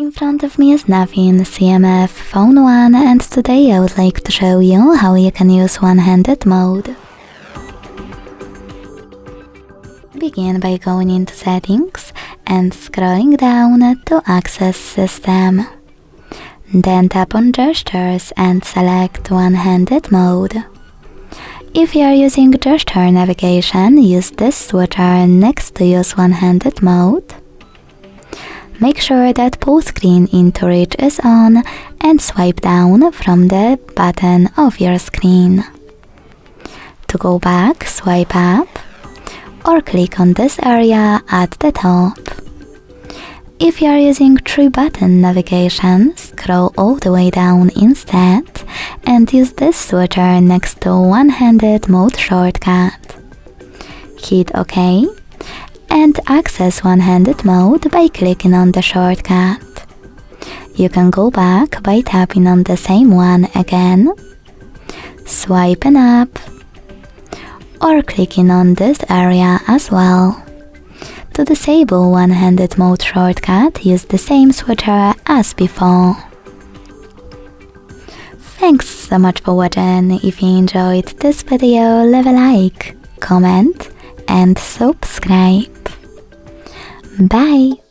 In front of me is Nothing CMF Phone 1, and today I would like to show you how you can use one-handed mode. Begin by going into Settings and scrolling down to Access System. Then tap on Gestures and select one-handed mode. If you are using gesture navigation, use this switcher next to use one-handed mode. Make sure that pull screen into reach is on and swipe down from the bottom of your screen. To go back, swipe up or click on this area at the top. If you are using 3-button navigation, scroll all the way down instead and use this switcher next to one-handed mode shortcut. Hit OK and access one-handed mode by clicking on the shortcut. You can go back by tapping on the same one again, swiping up, or clicking on this area as well. To disable one-handed mode shortcut, use the same switcher as before. Thanks so much for watching. If you enjoyed this video, leave a like, comment and subscribe. Bye!